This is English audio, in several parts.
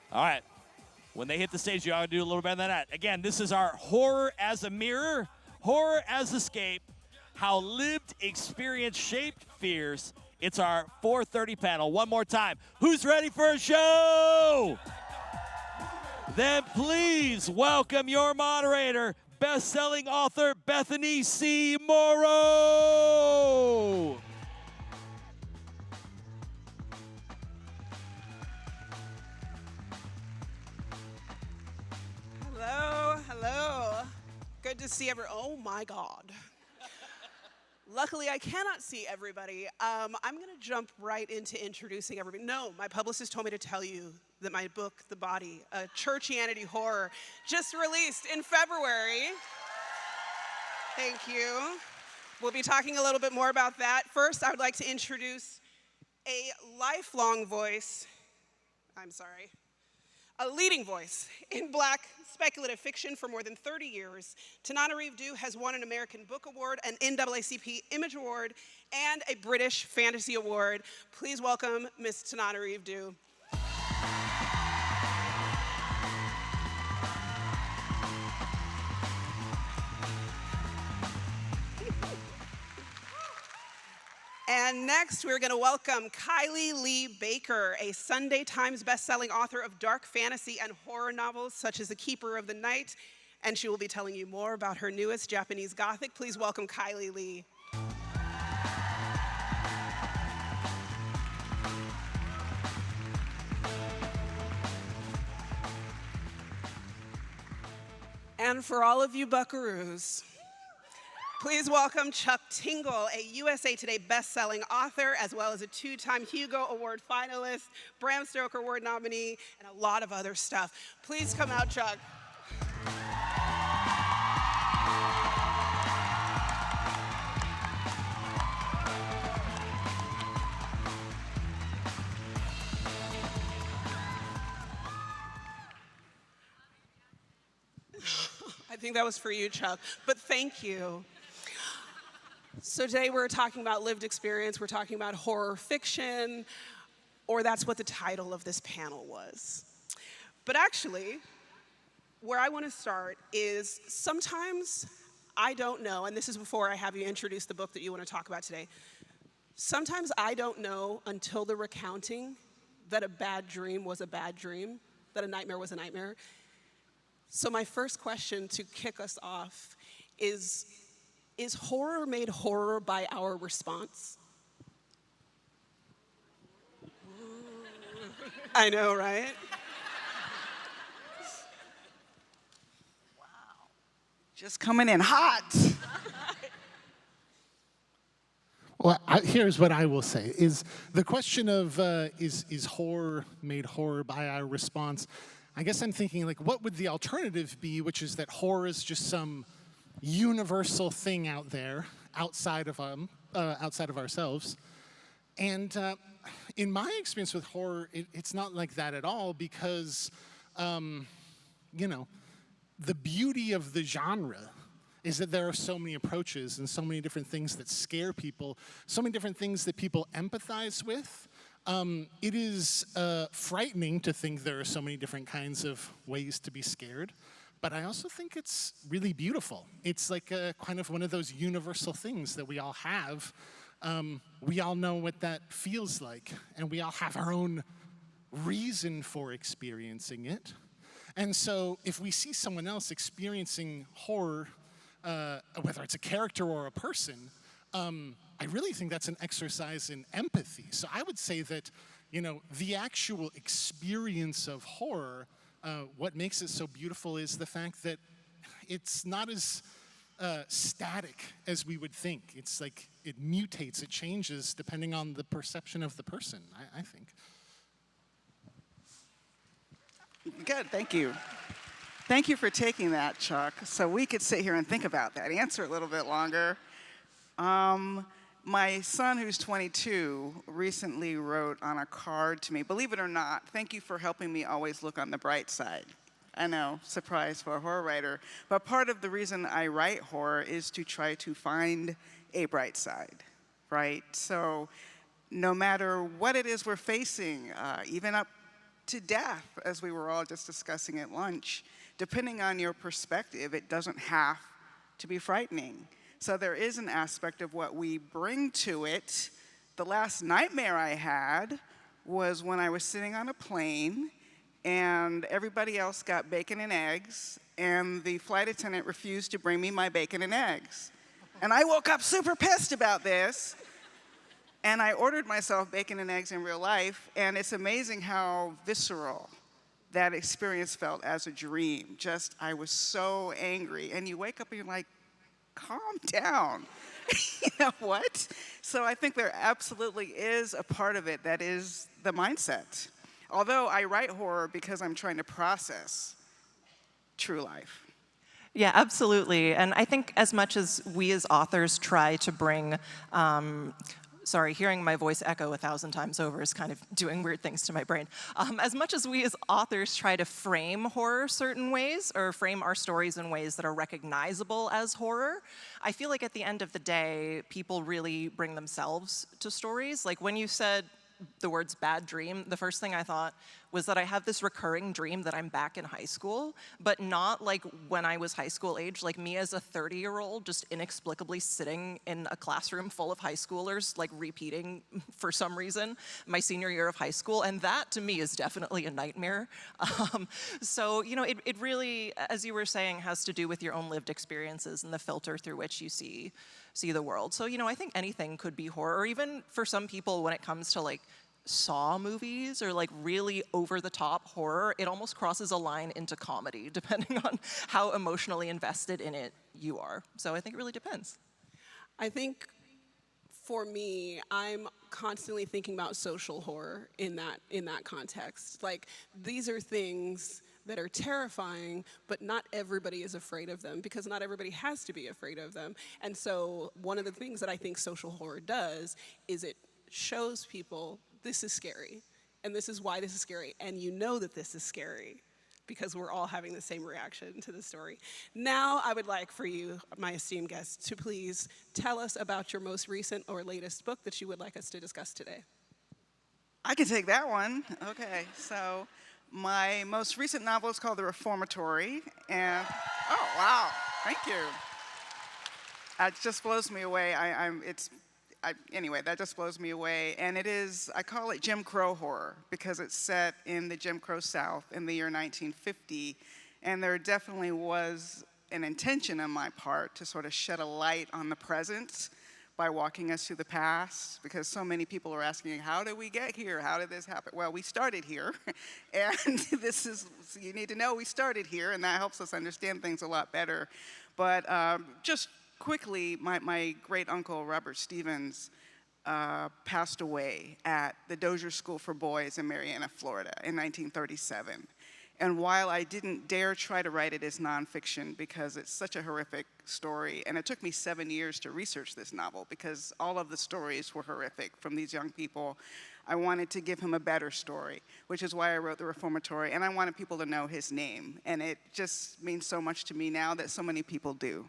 All right. When they hit the stage, you ought to do a little better than that. Again, this is our Horror as a Mirror, Horror as Escape, How Lived Experience Shaped Fears. It's our 4:30 panel. One more time. Who's ready for a show? Then please welcome your moderator, best-selling author Bethany C. Morrow. Hello. Good to see everyone. Oh my God. Luckily, I cannot see everybody. I'm going to jump right into introducing everybody. No, my publicist told me to tell you that my book, The Body, a churchianity horror, just released in February. Thank you. We'll be talking a little bit more about that. First, I would like to introduce a lifelong voice. A leading voice in Black speculative fiction for more than 30 years. Tananarive Due has won an American Book Award, an NAACP Image Award, and a British Fantasy Award. Please welcome Miss Tananarive Due. And next, we're going to welcome Kylie Lee Baker, a Sunday Times bestselling author of dark fantasy and horror novels such as The Keeper of the Night, and she will be telling you more about her newest Japanese Gothic. Please welcome Kylie Lee. And for all of you buckaroos, please welcome Chuck Tingle, a USA Today best-selling author, as well as a two-time Hugo Award finalist, Bram Stoker Award nominee, and a lot of other stuff. Please come out, Chuck. I think that was for you, Chuck, but thank you. So today we're talking about lived experience, we're talking about horror fiction, or that's what the title of this panel was. But actually, where I want to start is sometimes I don't know, and this is before I have you introduce the book that you want to talk about today. Sometimes I don't know until the recounting that a bad dream was a bad dream, that a nightmare was a nightmare. So my first question to kick us off is horror made horror by our response? I know, right? Wow. Just coming in hot. Well, here's what I will say, is the question of is horror made horror by our response? I guess I'm thinking, like, what would the alternative be, which is that horror is just some universal thing out there, outside of ourselves. And in my experience with horror, it's not like that at all, because, you know, the beauty of the genre is that there are so many approaches and so many different things that scare people, so many different things that people empathize with. It is frightening to think there are so many different kinds of ways to be scared. But I also think it's really beautiful. It's like kind of one of those universal things that we all have. We all know what that feels like, and we all have our own reason for experiencing it. And so if we see someone else experiencing horror, whether it's a character or a person, I really think that's an exercise in empathy. So I would say that, you know, the actual experience of horror, what makes it so beautiful is the fact that it's not as static as we would think. It's like it mutates, it changes depending on the perception of the person, I think. Good, thank you. Thank you for taking that, Chuck, so we could sit here and think about that answer a little bit longer. My son, who's 22, recently wrote on a card to me, believe it or not, thank you for helping me always look on the bright side. I know, surprise for a horror writer. But part of the reason I write horror is to try to find a bright side, right? So no matter what it is we're facing, even up to death, as we were all just discussing at lunch. Depending on your perspective, it doesn't have to be frightening. So there is an aspect of what we bring to it. The last nightmare I had was when I was sitting on a plane and everybody else got bacon and eggs, and the flight attendant refused to bring me my bacon and eggs. And I woke up super pissed about this, and I ordered myself bacon and eggs in real life, and it's amazing how visceral that experience felt as a dream. Just, I was so angry, and you wake up and you're like, calm down. You know what? So I think there absolutely is a part of it that is the mindset. Although I write horror because I'm trying to process true life. Yeah, absolutely. And I think as much as we as authors try to bring, sorry, hearing my voice echo 1,000 times over is kind of doing weird things to my brain. As much as we as authors try to frame horror certain ways, or frame our stories in ways that are recognizable as horror, I feel like at the end of the day, people really bring themselves to stories. Like when you said the words bad dream, the first thing I thought was that I have this recurring dream that I'm back in high school, but not like when I was high school age, like me as a 30-year-old just inexplicably sitting in a classroom full of high schoolers, like repeating for some reason my senior year of high school, and that to me is definitely a nightmare. So, you know, it really, as you were saying, has to do with your own lived experiences and the filter through which you see the world. So, you know, I think anything could be horror, or even for some people when it comes to like Saw movies or like really over-the-top horror, it almost crosses a line into comedy, depending on how emotionally invested in it you are. So I think it really depends. I think for me, I'm constantly thinking about social horror in that context. Like, these are things that are terrifying, but not everybody is afraid of them, because not everybody has to be afraid of them. And so one of the things that I think social horror does is it shows people this is scary, and this is why this is scary, and you know that this is scary because we're all having the same reaction to the story. Now I would like for you, my esteemed guests, to please tell us about your most recent or latest book that you would like us to discuss today. I can take that one. Okay, so my most recent novel is called The Reformatory, and oh wow, thank you. It just blows me away. Anyway, that just blows me away. And it is, I call it Jim Crow horror because it's set in the Jim Crow South in the year 1950. And there definitely was an intention on my part to sort of shed a light on the present by walking us through the past, because so many people are asking, how did we get here? How did this happen? Well, we started here. And this is, you need to know we started here, and that helps us understand things a lot better. But just quickly, my great uncle, Robert Stevens, passed away at the Dozier School for Boys in Marianna, Florida in 1937. And while I didn't dare try to write it as nonfiction because it's such a horrific story, and it took me 7 years to research this novel because all of the stories were horrific from these young people, I wanted to give him a better story, which is why I wrote The Reformatory, and I wanted people to know his name. And it just means so much to me now that so many people do.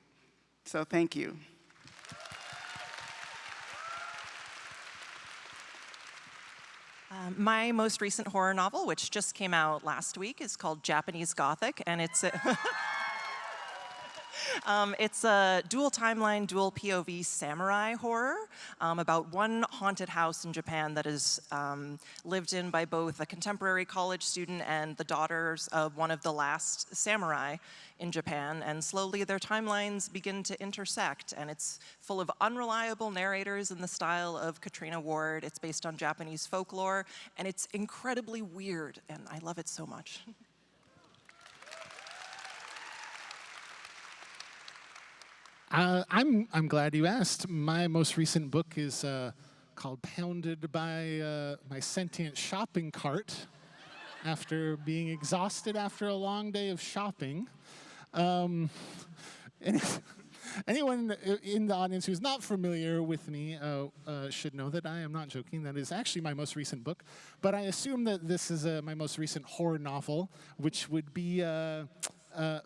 So thank you. My most recent horror novel, which just came out last week, is called Japanese Gothic, and it's it's a dual timeline, dual POV samurai horror about one haunted house in Japan that is lived in by both a contemporary college student and the daughters of one of the last samurai in Japan, and slowly their timelines begin to intersect, and it's full of unreliable narrators in the style of Katrina Ward. It's based on Japanese folklore, and it's incredibly weird, and I love it so much. I'm glad you asked. My most recent book is called Pounded by My Sentient Shopping Cart after being exhausted after a long day of shopping. Anyone in the audience who's not familiar with me should know that I am not joking. That is actually my most recent book. But I assume that this is my most recent horror novel, which would be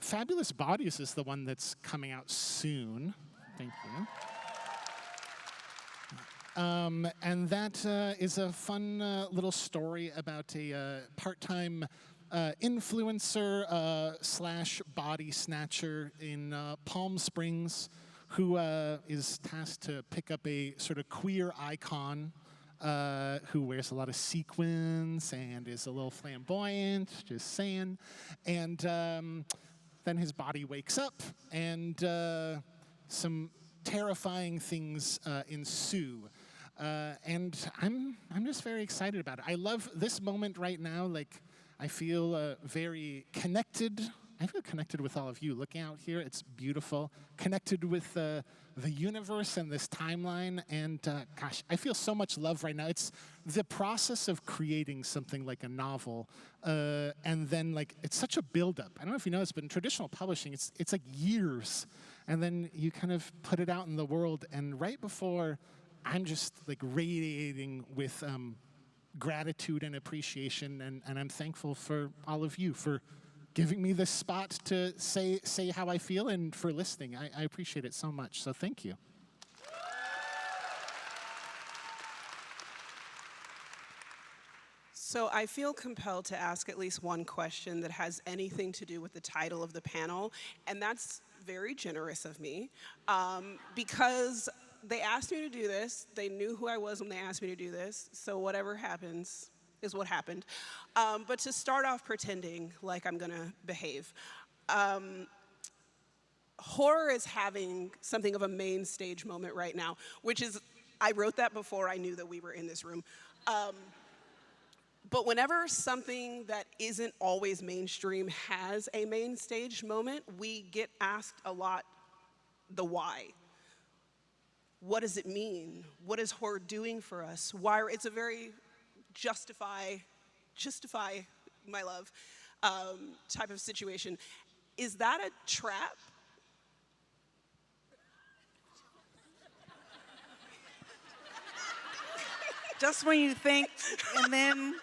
Fabulous Bodies is the one that's coming out soon. Thank you. And that is a fun little story about a part-time influencer slash body snatcher in Palm Springs who is tasked to pick up a sort of queer icon who wears a lot of sequins and is a little flamboyant, just saying. And then his body wakes up and some terrifying things ensue. And I'm just very excited about it. I love this moment right now. Like, I feel very connected. I feel connected with all of you. Looking out here, it's beautiful. Connected with the universe and this timeline. And gosh, I feel so much love right now. It's the process of creating something like a novel. And then, like, it's such a buildup. I don't know if you know this, but in traditional publishing, it's like years. And then you kind of put it out in the world. And right before, I'm just like radiating with gratitude and appreciation. And I'm thankful for all of you for giving me this spot to say how I feel and for listening. I appreciate it so much, so thank you. So I feel compelled to ask at least one question that has anything to do with the title of the panel, and that's very generous of me, because they asked me to do this. They knew who I was when they asked me to do this, so whatever happens is what happened. But to start off pretending like I'm gonna behave, horror is having something of a main stage moment right now, which is, I wrote that before I knew that we were in this room. But whenever something that isn't always mainstream has a main stage moment, we get asked a lot the why. What does it mean? What is horror doing for us? Why? It's a very justify my love type of situation. Is that a trap? Just when you think, and then,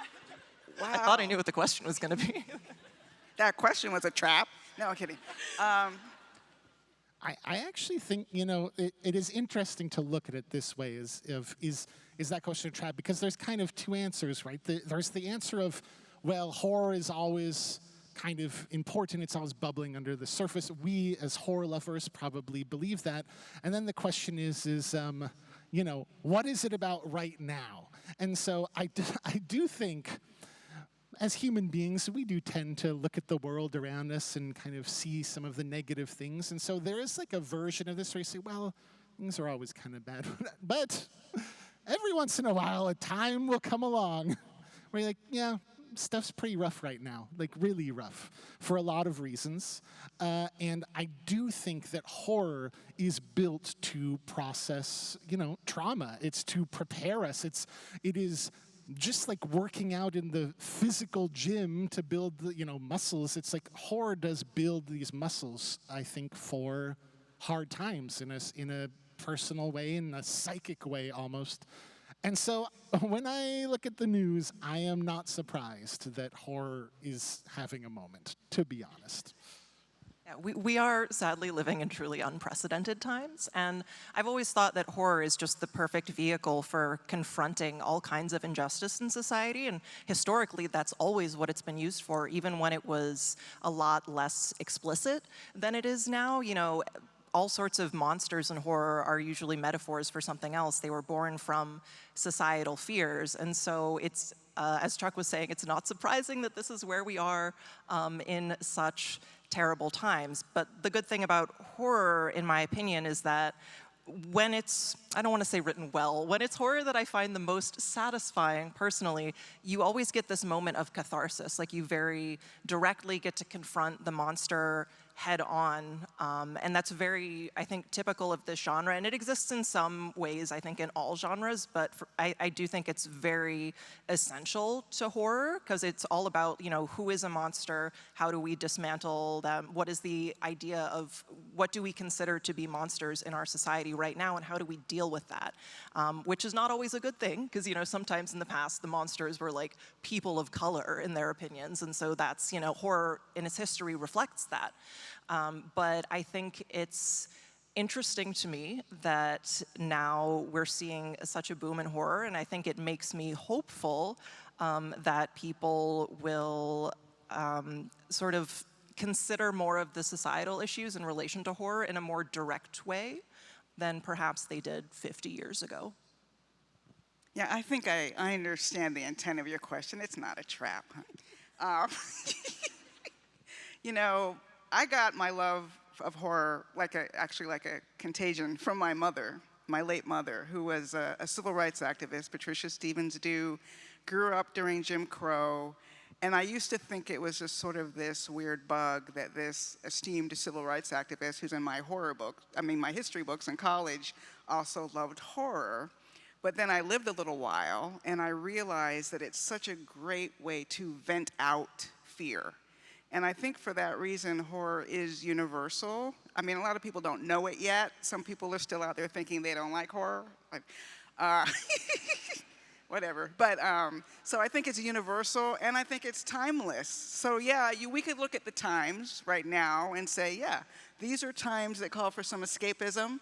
wow. I thought I knew what the question was going to be. That question was a trap. No, I'm kidding. I actually think, you know, it is interesting to look at it this way, is that question a trap? Because there's kind of two answers, right? There's the answer of, well, horror is always kind of important. It's always bubbling under the surface. We, as horror lovers, probably believe that. And then the question is you know, what is it about right now? And so I do think, as human beings, we do tend to look at the world around us and kind of see some of the negative things. And so there is like a version of this where you say, well, things are always kind of bad. But every once in a while, a time will come along where you're like, yeah, stuff's pretty rough right now, like really rough for a lot of reasons. And I do think that horror is built to process, you know, trauma. It's to prepare us. It is just like working out in the physical gym to build the, you know, muscles. It's like horror does build these muscles, I think, for hard times in a personal way, in a psychic way almost. And so when I look at the news, I am not surprised that horror is having a moment, to be honest. Yeah, we are sadly living in truly unprecedented times, and I've always thought that horror is just the perfect vehicle for confronting all kinds of injustice in society, and historically that's always what it's been used for, even when it was a lot less explicit than it is now. You know, all sorts of monsters in horror are usually metaphors for something else. They were born from societal fears, and so it's, as Chuck was saying, it's not surprising that this is where we are in such terrible times. But the good thing about horror, in my opinion, is that when it's, I don't want to say written well, when it's horror that I find the most satisfying personally, you always get this moment of catharsis. Like, you very directly get to confront the monster head on, and that's very, I think, typical of this genre, and it exists in some ways, I think, in all genres, but I do think it's very essential to horror, because it's all about, you know, who is a monster, how do we dismantle them, what is the idea of, what do we consider to be monsters in our society right now, and how do we deal with that, which is not always a good thing, because, you know, sometimes in the past, the monsters were like people of color in their opinions, and so that's, you know, horror in its history reflects that. But I think it's interesting to me that now we're seeing such a boom in horror, and I think it makes me hopeful that people will sort of consider more of the societal issues in relation to horror in a more direct way than perhaps they did 50 years ago. Yeah, I think I understand the intent of your question. It's not a trap. You know, I got my love of horror actually like a contagion from my mother, my late mother, who was a civil rights activist, Patricia Stevens Due, grew up during Jim Crow, and I used to think it was just sort of this weird bug that this esteemed civil rights activist who's in my my history books in college also loved horror. But then I lived a little while and I realized that it's such a great way to vent out fear. And I think for that reason, horror is universal. I mean, a lot of people don't know it yet. Some people are still out there thinking they don't like horror. Whatever. But so I think it's universal, and I think it's timeless. So yeah, we could look at the times right now and say, yeah, these are times that call for some escapism.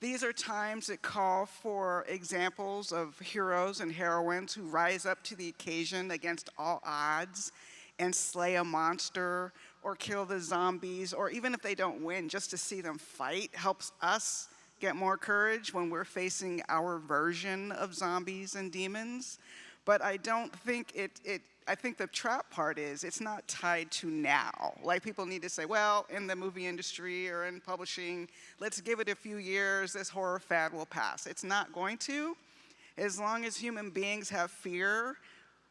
These are times that call for examples of heroes and heroines who rise up to the occasion against all odds and slay a monster or kill the zombies, or even if they don't win, just to see them fight helps us get more courage when we're facing our version of zombies and demons. But I don't think I think the trap part is it's not tied to now. Like, people need to say, well, in the movie industry or in publishing, let's give it a few years, this horror fad will pass. It's not going to. As long as human beings have fear,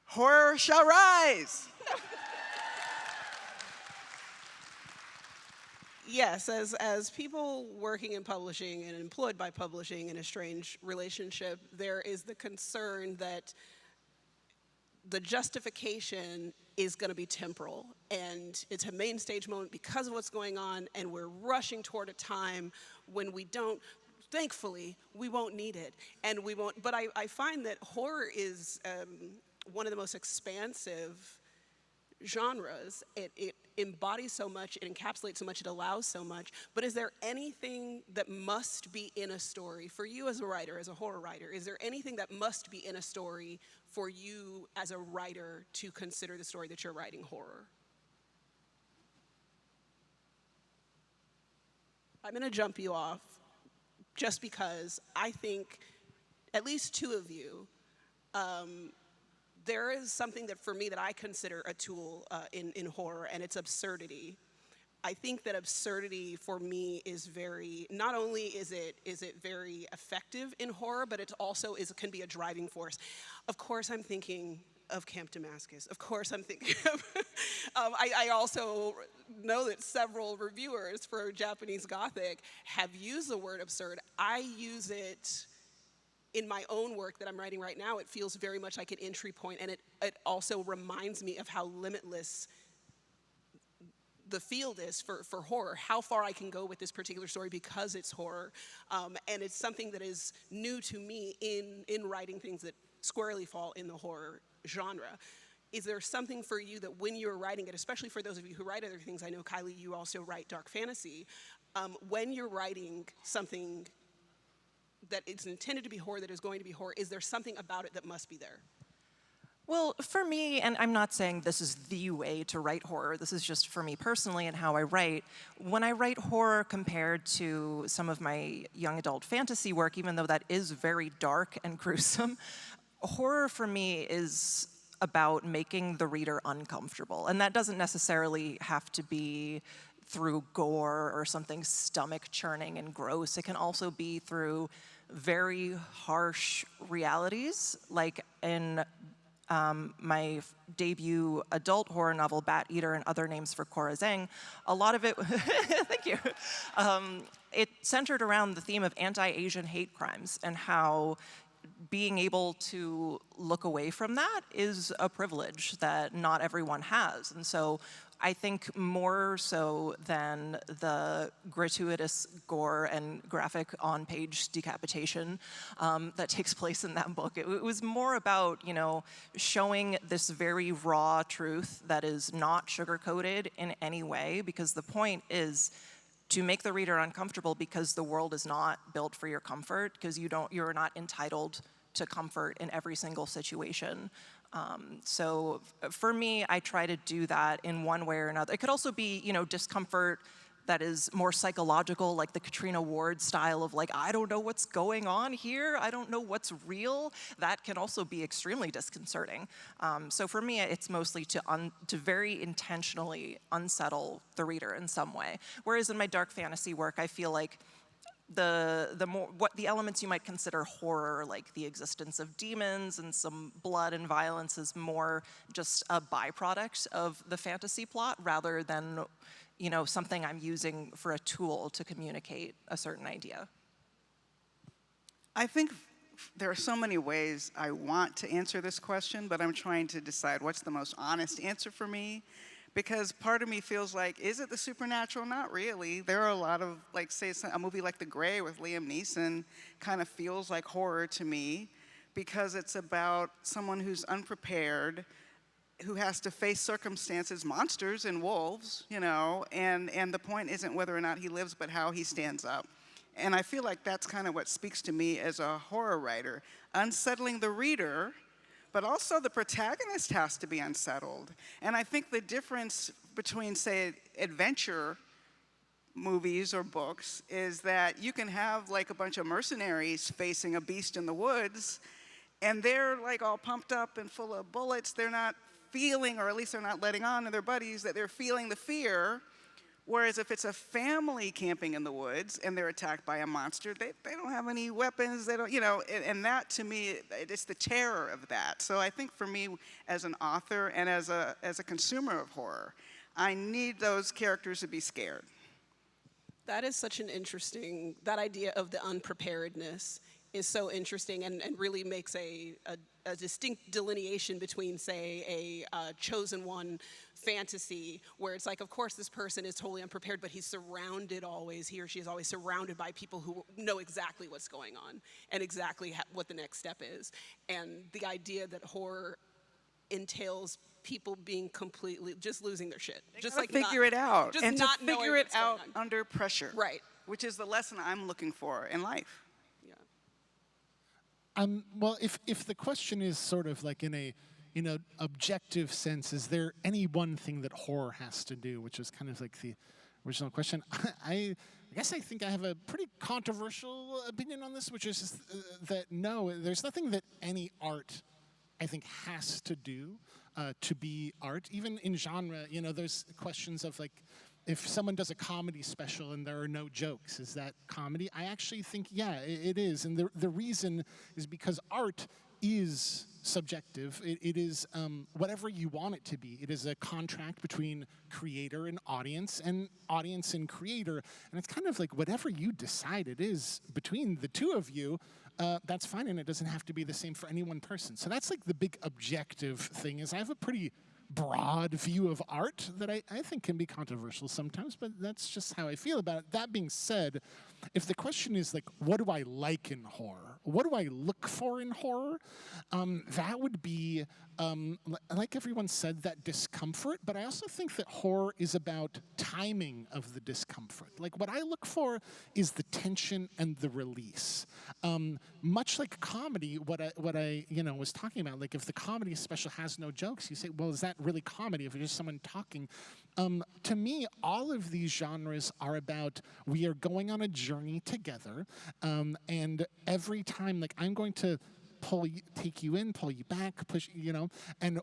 horror shall rise. Yes, as people working in publishing and employed by publishing in a strange relationship, there is the concern that the justification is going to be temporal, and it's a main stage moment because of what's going on, and we're rushing toward a time when we don't, thankfully, we won't need it, and we won't. But I find that horror is one of the most expansive genres. It embodies so much, it encapsulates so much, it allows so much. But is there anything that must be in a story for you as a writer, as a horror writer? Is there anything that must be in a story for you as a writer to consider the story that you're writing horror? I'm going to jump you off just because I think at least two of you, there is something that for me that I consider a tool in horror, and it's absurdity. I think that absurdity for me is very, not only is it very effective in horror, but it also can be a driving force. Of course I'm thinking of Camp Damascus. Of course I'm thinking of, I also know that several reviewers for Japanese Gothic have used the word absurd. I use it in my own work that I'm writing right now. It feels very much like an entry point, and it also reminds me of how limitless the field is for horror, how far I can go with this particular story because it's horror. And it's something that is new to me in writing things that squarely fall in the horror genre. Is there something for you that when you're writing it, especially for those of you who write other things, I know, Kylie, you also write dark fantasy, when you're writing something that it's intended to be horror, that is going to be horror, is there something about it that must be there? Well, for me, and I'm not saying this is the way to write horror, this is just for me personally and how I write. When I write horror compared to some of my young adult fantasy work, even though that is very dark and gruesome, horror for me is about making the reader uncomfortable. And that doesn't necessarily have to be through gore or something stomach churning and gross. It can also be through very harsh realities, like in my debut adult horror novel, Bat Eater and Other Names for Cora Zhang. A lot of it, thank you, it centered around the theme of anti-Asian hate crimes and how being able to look away from that is a privilege that not everyone has. And so I think more so than the gratuitous gore and graphic on-page decapitation that takes place in that book, it was more about, you know, showing this very raw truth that is not sugar-coated in any way, because the point is to make the reader uncomfortable because the world is not built for your comfort, because you're not entitled to comfort in every single situation. So for me, I try to do that in one way or another. It could also be, discomfort that is more psychological, like the Katrina Ward style of like, I don't know what's going on here, I don't know what's real. That can also be extremely disconcerting. So for me, it's mostly to very intentionally unsettle the reader in some way. Whereas in my dark fantasy work, I feel like the elements you might consider horror, like the existence of demons and some blood and violence, is more just a byproduct of the fantasy plot rather than something I'm using for a tool to communicate a certain idea. I think there are so many ways I want to answer this question, but I'm trying to decide what's the most honest answer for me. Because part of me feels like, is it the supernatural? Not really. There are a lot of, like, say, a movie like The Grey with Liam Neeson kind of feels like horror to me, because it's about someone who's unprepared, who has to face circumstances, monsters and wolves, and the point isn't whether or not he lives, but how he stands up. And I feel like that's kind of what speaks to me as a horror writer, unsettling the reader, but also the protagonist has to be unsettled. And I think the difference between, say, adventure movies or books is that you can have like a bunch of mercenaries facing a beast in the woods, and they're like all pumped up and full of bullets. They're not feeling, or at least they're not letting on to their buddies that they're feeling the fear. Whereas if it's a family camping in the woods and they're attacked by a monster, they don't have any weapons, they don't, and that to me, it's the terror of that. So I think for me as an author and as a consumer of horror, I need those characters to be scared. That is such an interesting, that idea of the unpreparedness is so interesting and really makes a distinct delineation between, say, a chosen one fantasy, where it's like, of course, this person is totally unprepared, but he's surrounded always, he or she is always surrounded by people who know exactly what's going on and exactly what the next step is. And the idea that horror entails people being completely, just losing their shit. Just like figure it out. Just and not to figure it out on. under pressure. Right. Which is the lesson I'm looking for in life. Well, if the question is sort of like in a objective sense, is there any one thing that horror has to do, which is kind of like the original question, I guess I think I have a pretty controversial opinion on this, which is just, that no, there's nothing that any art, I think, has to do to be art. Even in genre, there's questions of like, if someone does a comedy special and there are no jokes, is that comedy? I actually think, yeah, it is. And the reason is because art is subjective. It is whatever you want it to be. It is a contract between creator and audience and creator. And it's kind of like whatever you decide it is between the two of you, that's fine. And it doesn't have to be the same for any one person. So that's like the big objective thing, is I have a pretty broad view of art that I think can be controversial sometimes, but that's just how I feel about it. That being said, if the question is like, what do I like in horror? What do I look for in horror? That would be, like everyone said, that discomfort, but I also think that horror is about timing of the discomfort. Like what I look for is the tension and the release. Much like comedy, what I was talking about, like if the comedy special has no jokes, you say, well, is that really comedy if it's just someone talking? To me, all of these genres are about, we are going on a journey together, and every time, like, I'm going to take you in, pull you back, push, and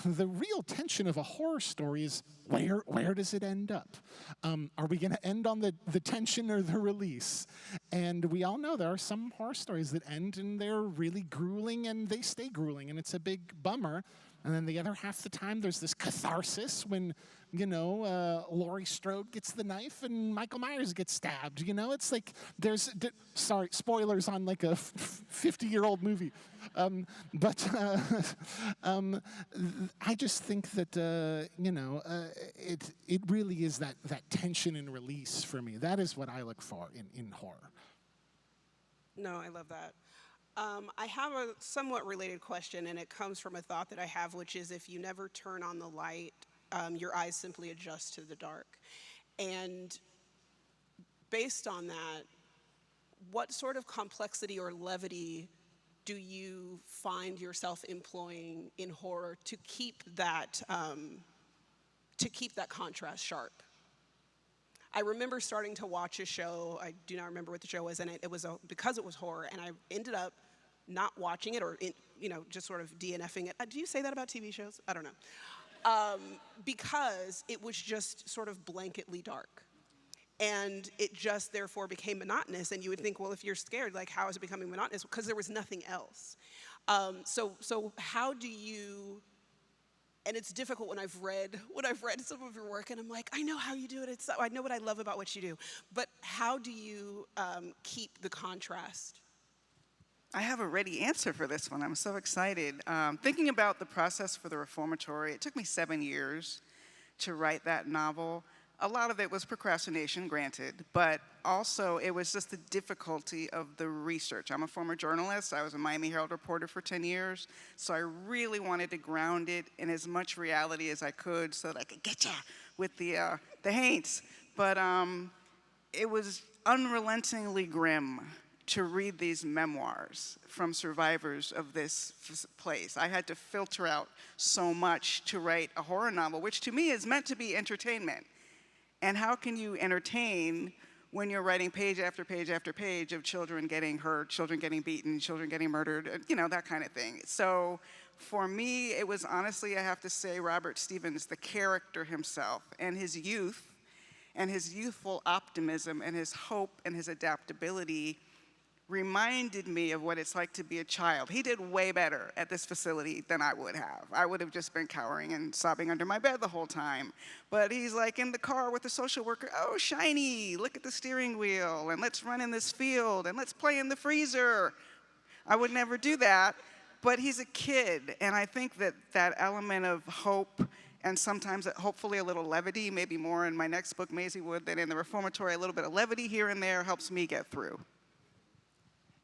the real tension of a horror story is, where does it end up? Are we going to end on the tension or the release? And we all know there are some horror stories that end and they're really grueling and they stay grueling, and it's a big bummer. And then the other half of the time, there's this catharsis when, Laurie Strode gets the knife and Michael Myers gets stabbed. It's like sorry, spoilers on like a 50-year-old movie. But I just think that, it really is that tension and release for me. That is what I look for in horror. No, I love that. I have a somewhat related question, and it comes from a thought that I have, which is if you never turn on the light, your eyes simply adjust to the dark. And based on that, what sort of complexity or levity do you find yourself employing in horror to keep that contrast sharp? I remember starting to watch a show. I do not remember what the show was, and it was because it was horror, and I ended up not watching it, or just sort of DNFing it. Do you say that about TV shows? I don't know. Because it was just sort of blanketly dark. And it just therefore became monotonous, and you would think, well, if you're scared, like, how is it becoming monotonous? Because there was nothing else. So how do you, and it's difficult when I've read some of your work, and I'm like, I know how you do it. I know what I love about what you do. But how do you keep the contrast? I have a ready answer for this one. I'm so excited. Thinking about the process for the Reformatory, it took me 7 years to write that novel. A lot of it was procrastination, granted, but also it was just the difficulty of the research. I'm a former journalist. I was a Miami Herald reporter for 10 years, so I really wanted to ground it in as much reality as I could so that I could get ya with the haints. But it was unrelentingly grim to read these memoirs from survivors of this place. I had to filter out so much to write a horror novel, which to me is meant to be entertainment. And how can you entertain when you're writing page after page after page of children getting hurt, children getting beaten, children getting murdered, that kind of thing. So for me, it was honestly, I have to say, Robert Stevens, the character himself, and his youth, and his youthful optimism, and his hope, and his adaptability reminded me of what it's like to be a child. He did way better at this facility than I would have. I would have just been cowering and sobbing under my bed the whole time. But he's like in the car with the social worker, oh, shiny, look at the steering wheel, and let's run in this field, and let's play in the freezer. I would never do that, but he's a kid, and I think that element of hope, and sometimes hopefully a little levity, maybe more in my next book, Maisie Wood, than in the Reformatory, a little bit of levity here and there helps me get through.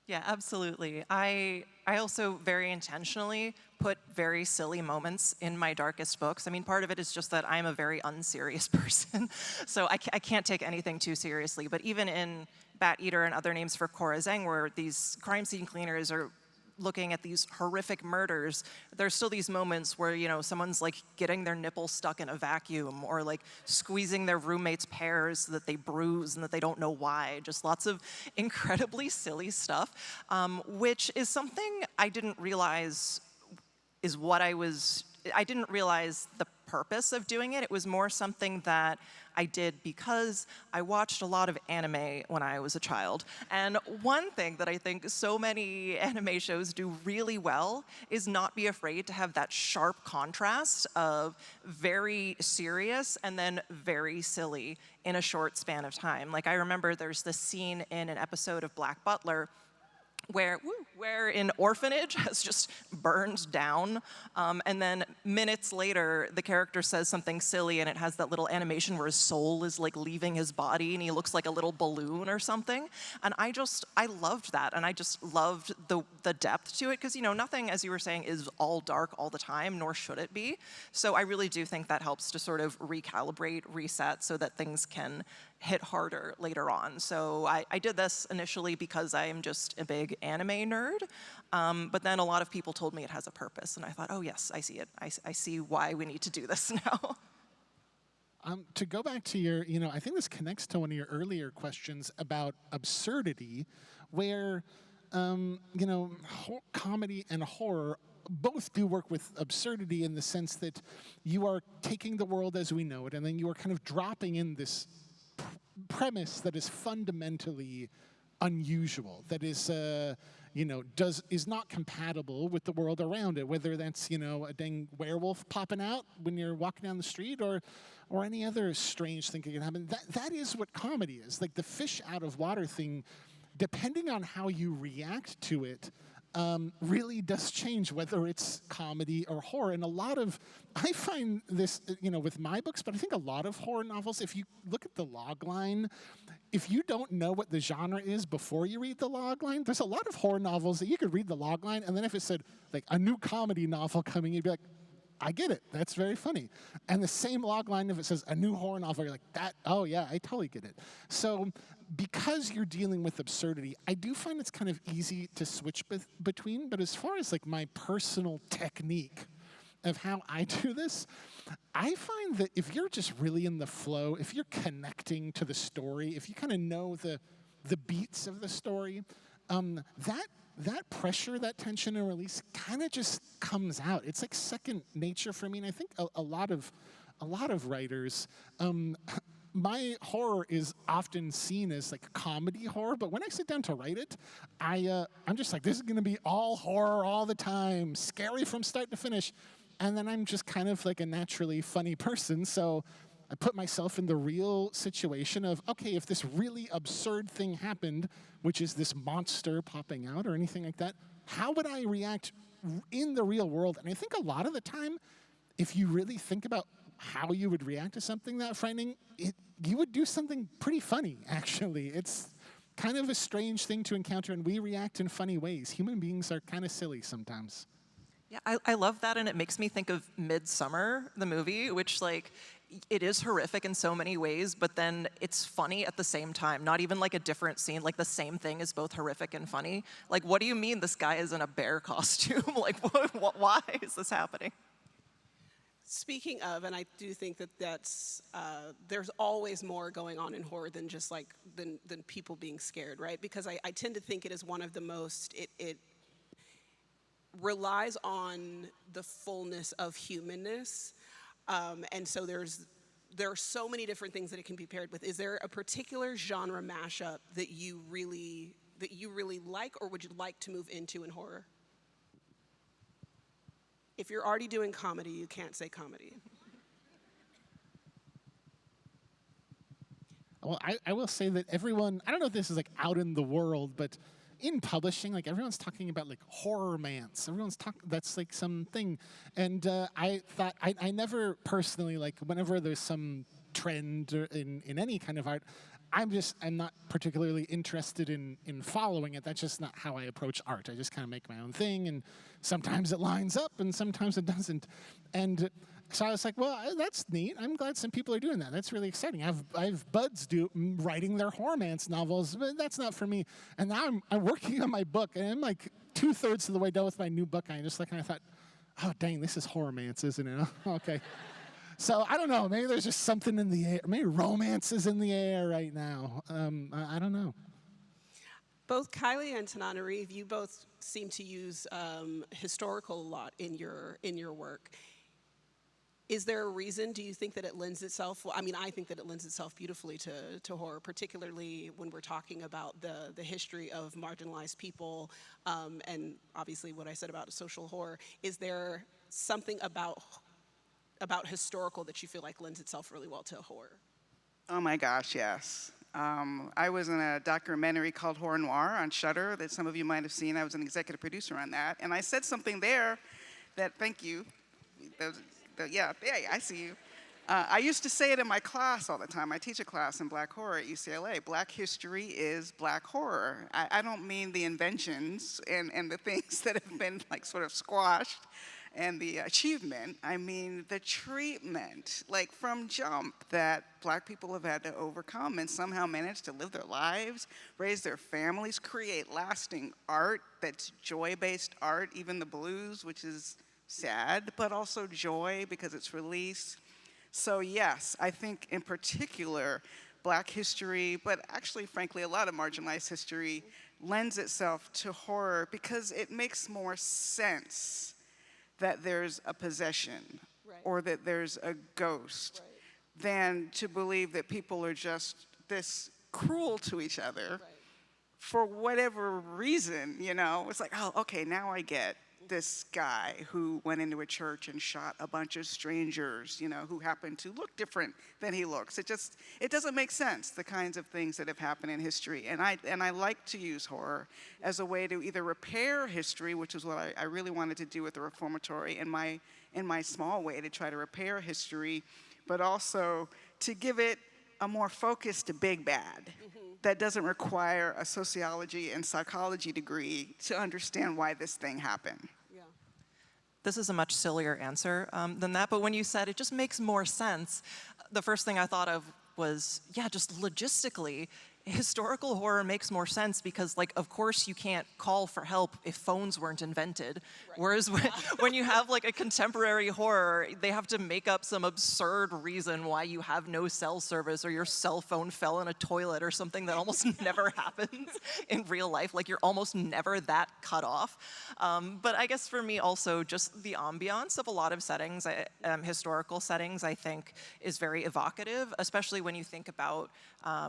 Yeah, absolutely. I also very intentionally put very silly moments in my darkest books. I mean, part of it is just that I'm a very unserious person, so I can't take anything too seriously. But even in Bat Eater and Other Names for Cora Zhang, where these crime scene cleaners are looking at these horrific murders, there's still these moments where, someone's like getting their nipple stuck in a vacuum, or like squeezing their roommate's pears so that they bruise and that they don't know why. Just lots of incredibly silly stuff, which is something I didn't realize is what I didn't realize the purpose of doing it. It was more something that I did because I watched a lot of anime when I was a child. And one thing that I think so many anime shows do really well is not be afraid to have that sharp contrast of very serious and then very silly in a short span of time. Like, I remember there's this scene in an episode of Black Butler where an orphanage has just burned down, and then minutes later, the character says something silly, and it has that little animation where his soul is like leaving his body, and he looks like a little balloon or something. And I loved that, and I just loved the depth to it, because nothing, as you were saying, is all dark all the time, nor should it be. So I really do think that helps to sort of recalibrate, reset, so that things can hit harder later on. So I did this initially because I am just a big anime nerd, but then a lot of people told me it has a purpose, and I thought, oh yes, I see it. I see why we need to do this now. To go back to your, I think this connects to one of your earlier questions about absurdity, where, comedy and horror both do work with absurdity in the sense that you are taking the world as we know it, and then you are kind of dropping in this premise that is fundamentally unusual, that is, is not compatible with the world around it, whether that's, a dang werewolf popping out when you're walking down the street, or any other strange thing that can happen. That is what comedy is. Like, the fish out of water thing, depending on how you react to it, really does change whether it's comedy or horror. And I find this, with my books, but I think a lot of horror novels, if you look at the log line, if you don't know what the genre is before you read the log line, there's a lot of horror novels that you could read the log line, and then if it said, like, a new comedy novel coming, you'd be like, I get it, that's very funny. And the same log line, if it says a new horror novel, you're like, oh yeah, I totally get it. So because you're dealing with absurdity, I do find it's kind of easy to switch between, but as far as like my personal technique of how I do this, I find that if you're just really in the flow, if you're connecting to the story, if you kind of know the beats of the story, that pressure, that tension and release kind of just comes out. It's like second nature for me, and I think a lot of writers, my horror is often seen as like comedy horror, but when I sit down to write it, I'm just like, this is gonna be all horror all the time, scary from start to finish. And then I'm just kind of like a naturally funny person, so I put myself in the real situation of, okay, if this really absurd thing happened, which is this monster popping out or anything like that, how would I react in the real world? And I think a lot of the time, if you really think about how you would react to something that frightening, you would do something pretty funny, actually. It's kind of a strange thing to encounter, and we react in funny ways. Human beings are kind of silly sometimes. Yeah, I love that, and it makes me think of Midsummer, the movie, which, like, it is horrific in so many ways, but then it's funny at the same time. Not even like a different scene, like the same thing is both horrific and funny. Like, what do you mean this guy is in a bear costume? Like, why is this happening? Speaking of, and I do think that that's, there's always more going on in horror than just like, than people being scared, right? Because I tend to think it is one of the most, it relies on the fullness of humanness. And so there are so many different things that it can be paired with. Is there a particular genre mashup that you really like, or would you like to move into in horror? If you're already doing comedy, you can't say comedy. Well, I will say that everyone, I don't know if this is like out in the world, but in publishing, like everyone's talking about like horror-mance. Everyone's talking, that's like something. And I thought, I never personally, like whenever there's some trend in any kind of art, I'm not particularly interested in following it. That's just not how I approach art. I just kind of make my own thing, and sometimes it lines up and sometimes it doesn't. And so I was like, well, that's neat. I'm glad some people are doing that. That's really exciting. I have buds writing their horror-mance novels, but that's not for me. And now I'm working on my book, and I'm like 2/3 of the way done with my new book. And I just like kind of thought, oh dang, this is horror-mance, isn't it? Okay. So I don't know. Maybe there's just something in the air. Maybe romance is in the air right now. I don't know. Both Kylie and Tananarive, you both seem to use historical a lot in your work. Is there a reason? Do you think that it lends itself? Well, I mean, I think that it lends itself beautifully to horror, particularly when we're talking about the history of marginalized people, and obviously what I said about social horror. Is there something about historical that you feel like lends itself really well to horror? Oh my gosh, yes. I was in a documentary called Horror Noir on Shudder that some of you might have seen. I was an executive producer on that, and I said something there that, thank you. Yeah, I see you. I used to say it in my class all the time. I teach a class in Black horror at UCLA. Black history is Black horror. I don't mean the inventions and the things that have been like sort of squashed and the achievement. I mean the treatment, like from jump, that Black people have had to overcome and somehow manage to live their lives, raise their families, create lasting art that's joy-based art, even the blues, which is sad, but also joy because it's release. So yes, I think in particular, Black history, but actually, frankly, a lot of marginalized history lends itself to horror because it makes more sense that there's a possession or that there's a ghost than to believe that people are just this cruel to each other for whatever reason, you know? It's like, oh, okay, now I get this guy who went into a church and shot a bunch of strangers, you know, who happened to look different than he looks. It doesn't make sense, the kinds of things that have happened in history. And I like to use horror as a way to either repair history, which is what I really wanted to do with the Reformatory in my small way, to try to repair history, but also to give it a more focused big bad that doesn't require a sociology and psychology degree to understand why this thing happened. This is a much sillier answer than that, but when you said it just makes more sense, the first thing I thought of was, yeah, just logistically, historical horror makes more sense because, like, of course you can't call for help if phones weren't invented. Right. Whereas when you have, like, a contemporary horror, they have to make up some absurd reason why you have no cell service or your cell phone fell in a toilet or something that almost never happens in real life. Like, you're almost never that cut off. But I guess for me also, just the ambiance of a lot of settings, historical settings, I think is very evocative, especially when you think about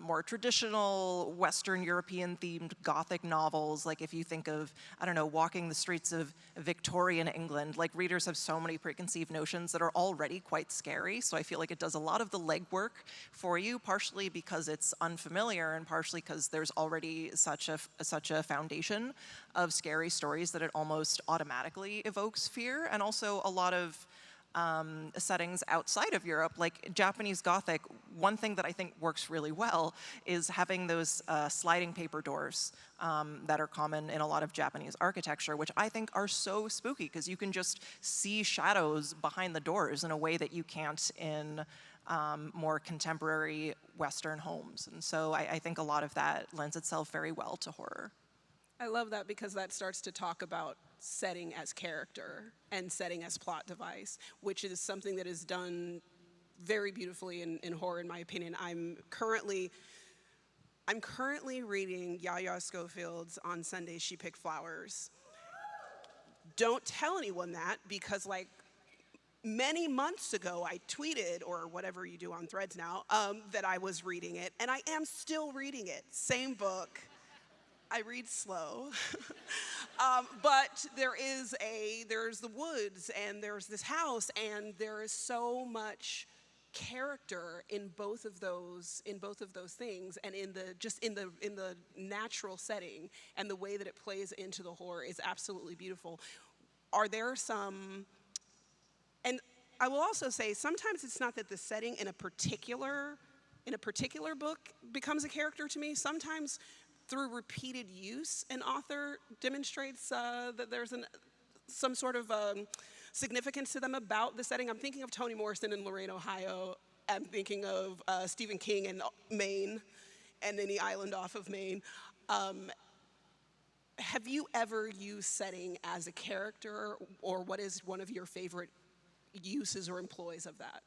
more traditional Western European themed Gothic novels. Like if you think of, I don't know, walking the streets of Victorian England, like readers have so many preconceived notions that are already quite scary. So I feel like it does a lot of the legwork for you, partially because it's unfamiliar and partially because there's already such a foundation of scary stories that it almost automatically evokes fear. And also a lot of settings outside of Europe, like Japanese Gothic, one thing that I think works really well is having those sliding paper doors that are common in a lot of Japanese architecture, which I think are so spooky because you can just see shadows behind the doors in a way that you can't in more contemporary Western homes. And so I think a lot of that lends itself very well to horror. I love that because that starts to talk about setting as character and setting as plot device, which is something that is done very beautifully in horror, in my opinion. I'm currently reading Yaya Schofield's On Sundays She Picked Flowers. Don't tell anyone that because, like, many months ago I tweeted, or whatever you do on Threads now, that I was reading it, and I am still reading it. Same book. I read slow, but there's the woods and there's this house and there is so much character in both of those things, and in the natural setting, and the way that it plays into the horror is absolutely beautiful. Are there some, and I will also say sometimes it's not that the setting in a particular book becomes a character to me. Sometimes through repeated use, an author demonstrates that there's some sort of significance to them about the setting. I'm thinking of Toni Morrison in Lorain, Ohio. I'm thinking of Stephen King in Maine, and any island off of Maine. Have you ever used setting as a character, or what is one of your favorite uses or employs of that?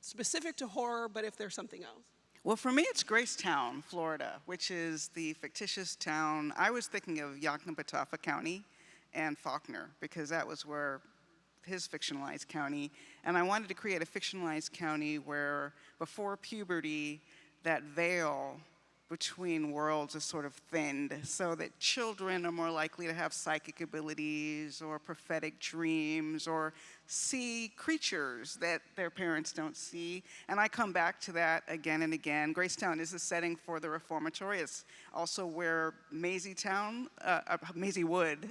Specific to horror, but if there's something else. Well, for me, it's Gracetown, Florida, which is the fictitious town. I was thinking of Yoknapatawpha County and Faulkner, because that was where his fictionalized county. And I wanted to create a fictionalized county where, before puberty, that veil between worlds is sort of thinned, so that children are more likely to have psychic abilities or prophetic dreams or see creatures that their parents don't see. And I come back to that again and again. Gracetown is the setting for the reformatory. It's also where Maisie Wood.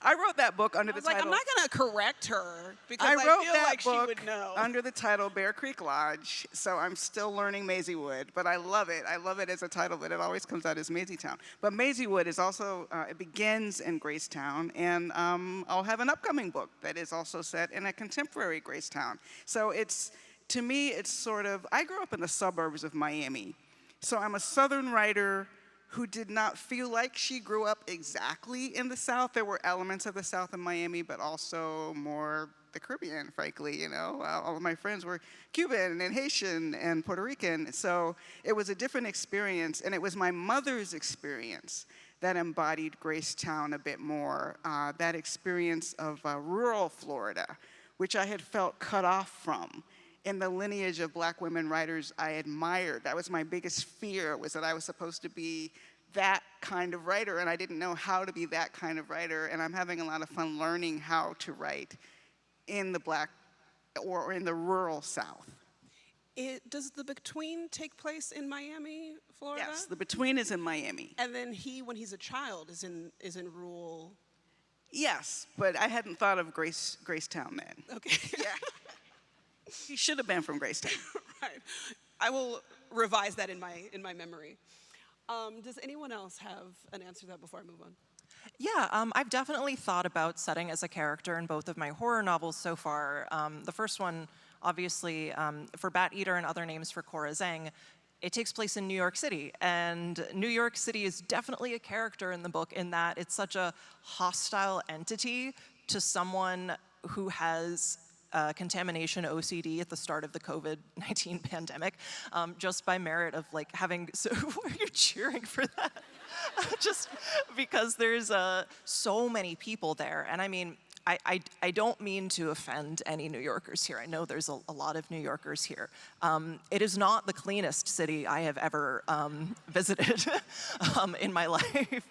I wrote that book under the title. I'm not going to correct her because I wrote feel that like book she would know. under the title Bear Creek Lodge, so I'm still learning Maisie Wood, but I love it. I love it as a title, but it always comes out as Maisie Town. But Maisie Wood is also, it begins in Gracetown, and I'll have an upcoming book that is also set in a contemporary Gracetown. So it's, to me, it's sort of, I grew up in the suburbs of Miami, so I'm a Southern writer who did not feel like she grew up exactly in the South. There were elements of the South in Miami, but also more the Caribbean, frankly, you know. All of my friends were Cuban and Haitian and Puerto Rican, so it was a different experience, and it was my mother's experience that embodied Gracetown a bit more, that experience of rural Florida, which I had felt cut off from. In the lineage of Black women writers I admired. That was my biggest fear, was that I was supposed to be that kind of writer, and I didn't know how to be that kind of writer, and I'm having a lot of fun learning how to write in the Black, or in the rural South. Does The Between take place in Miami, Florida? Yes, The Between is in Miami. And then he, when he's a child, is in rural. Yes, but I hadn't thought of Gracetown then. Okay. Yeah. He should have been from Gracetown. Right. I will revise that in my memory. Does anyone else have an answer to that before I move on? Yeah, I've definitely thought about setting as a character in both of my horror novels so far. The first one, obviously, for Bat Eater and Other Names for Cora Zhang, it takes place in New York City, and New York City is definitely a character in the book in that it's such a hostile entity to someone who has contamination OCD at the start of the COVID-19 pandemic, just by merit of like having, so why are you cheering for that? Just because there's so many people there, and I mean, I don't mean to offend any New Yorkers here. I know there's a lot of New Yorkers here. It is not the cleanest city I have ever visited in my life.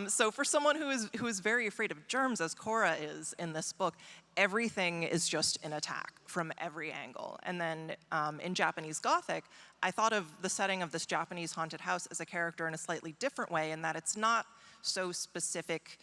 So for someone who is very afraid of germs, as Cora is in this book, everything is just an attack from every angle. And then in Japanese Gothic, I thought of the setting of this Japanese haunted house as a character in a slightly different way, in that it's not so specific.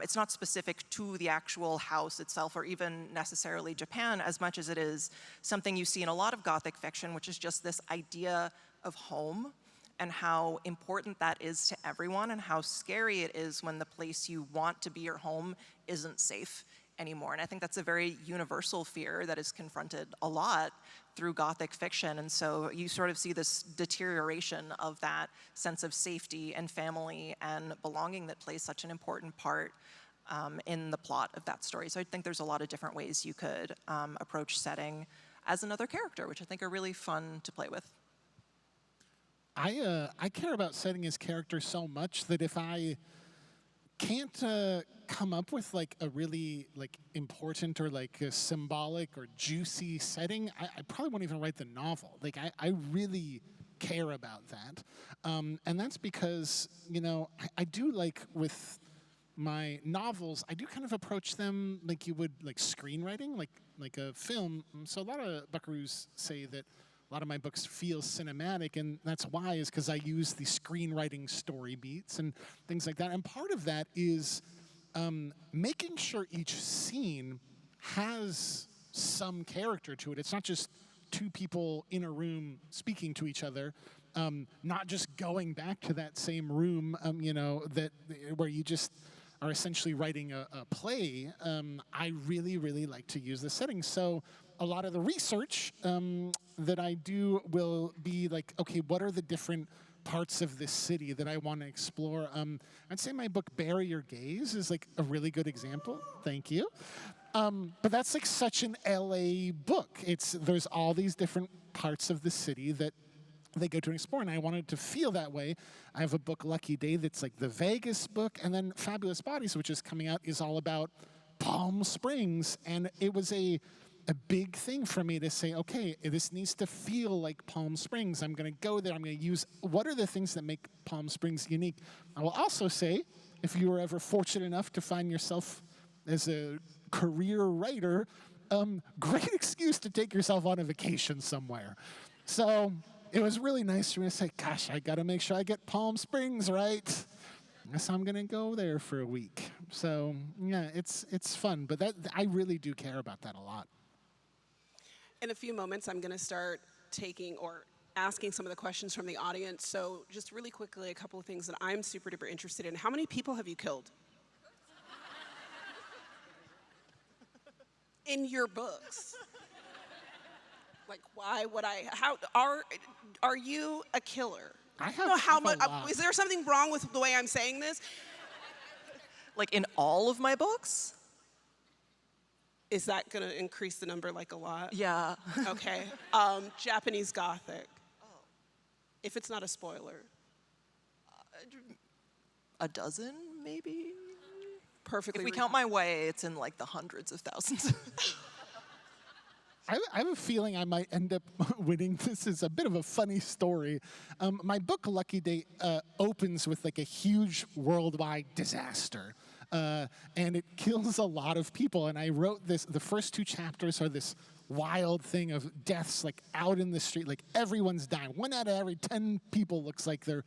It's not specific to the actual house itself or even necessarily Japan as much as it is something you see in a lot of Gothic fiction, which is just this idea of home and how important that is to everyone and how scary it is when the place you want to be your home isn't safe anymore. And I think that's a very universal fear that is confronted a lot through Gothic fiction. And so you sort of see this deterioration of that sense of safety and family and belonging that plays such an important part in the plot of that story. So I think there's a lot of different ways you could approach setting as another character, which I think are really fun to play with. I care about setting his character so much that if I can't come up with like a really like important or like a symbolic or juicy setting, I probably won't even write the novel. Like I really care about that, and that's because, you know, I do like with my novels, I do kind of approach them like you would like screenwriting, like a film. So a lot of buckaroos say that a lot of my books feel cinematic, and that's why, is because I use the screenwriting story beats and things like that. And part of that is making sure each scene has some character to it. It's not just two people in a room speaking to each other, not just going back to that same room, you know, where you just are essentially writing a play. I really, really like to use the setting. So a lot of the research that I do will be like, okay, what are the different parts of this city that I want to explore? I'd say my book, Bury Your Gaze, is like a really good example. Thank you. But that's like such an LA book. There's all these different parts of the city that they go to explore, and I wanted to feel that way. I have a book, Lucky Day, that's like the Vegas book, and then Fabulous Bodies, which is coming out, is all about Palm Springs, and it was a big thing for me to say, okay, this needs to feel like Palm Springs. I'm going to go there. I'm going to use, what are the things that make Palm Springs unique? I will also say, if you were ever fortunate enough to find yourself as a career writer, great excuse to take yourself on a vacation somewhere. So it was really nice for me to say, gosh, I got to make sure I get Palm Springs right. Guess I'm going to go there for a week. So yeah, it's fun, but I really do care about that a lot. In a few moments, I'm going to start taking or asking some of the questions from the audience. So just really quickly, a couple of things that I'm super duper interested in. How many people have you killed? In your books? Like, why would I, how, are you a killer? I don't know how much, lot. is there something wrong with the way I'm saying this? Like in all of my books? Is that going to increase the number like a lot? Yeah. Okay. Japanese Gothic. Oh. If it's not a spoiler. A dozen, maybe? Perfectly. If we count my way, it's in like the hundreds of thousands. I have a feeling I might end up winning. This is a bit of a funny story. My book, Lucky Day, opens with like a huge worldwide disaster. And it kills a lot of people. And I wrote this, the first two chapters are this wild thing of deaths like out in the street, like everyone's dying. 1 out of every 10 people looks like they're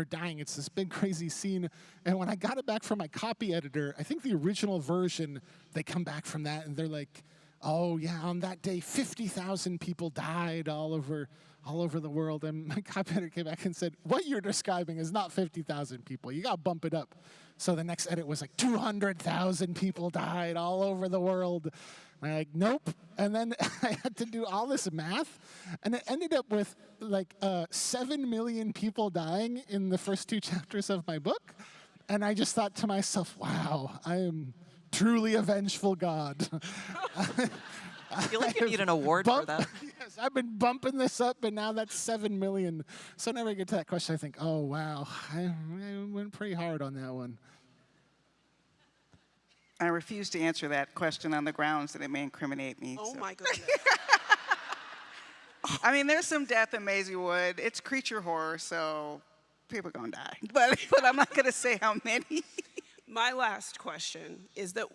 dying. It's this big crazy scene. And when I got it back from my copy editor, I think the original version, they come back from that and they're like, oh yeah, on that day, 50,000 people died all over the world. And my copy editor came back and said, what you're describing is not 50,000 people. You got to bump it up. So the next edit was like 200,000 people died all over the world. I'm like, nope. And then I had to do all this math, and it ended up with like 7 million people dying in the first 2 chapters of my book. And I just thought to myself, wow, I am truly a vengeful god. I feel like you need an award for that. Yes, I've been bumping this up, and now that's 7 million. So whenever I get to that question, I think, oh, wow, I went pretty hard on that one. I refuse to answer that question on the grounds that it may incriminate me. Oh so. my goodness. I mean, there's some death in Maisie Wood. It's creature horror, so people are going to die. But I'm not going to say how many. My last question is that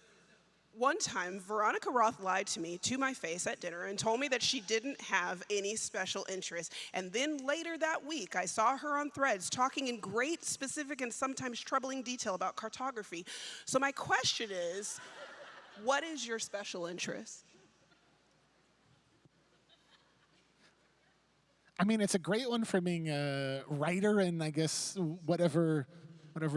one time, Veronica Roth lied to me to my face at dinner and told me that she didn't have any special interest. And then later that week, I saw her on Threads talking in great specific and sometimes troubling detail about cartography. So my question is, what is your special interest? I mean, it's a great one for being a writer and I guess whatever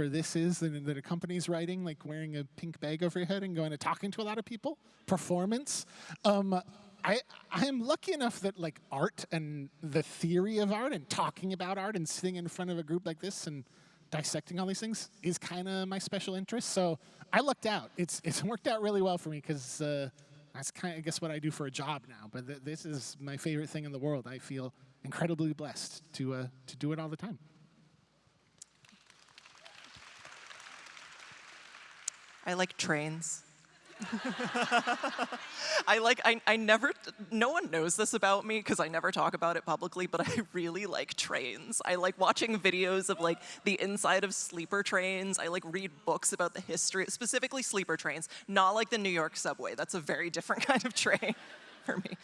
this is that a company's writing, like wearing a pink bag over your head and going and talking to a lot of people. Performance. I am lucky enough that like art and the theory of art and talking about art and sitting in front of a group like this and dissecting all these things is kind of my special interest. So I lucked out. It's worked out really well for me because that's kind of, I guess, what I do for a job now. But this is my favorite thing in the world. I feel incredibly blessed to do it all the time. I like trains. No one knows this about me because I never talk about it publicly, but I really like trains. I like watching videos of like the inside of sleeper trains. I like read books about the history, specifically sleeper trains, not like the New York subway. That's a very different kind of train for me.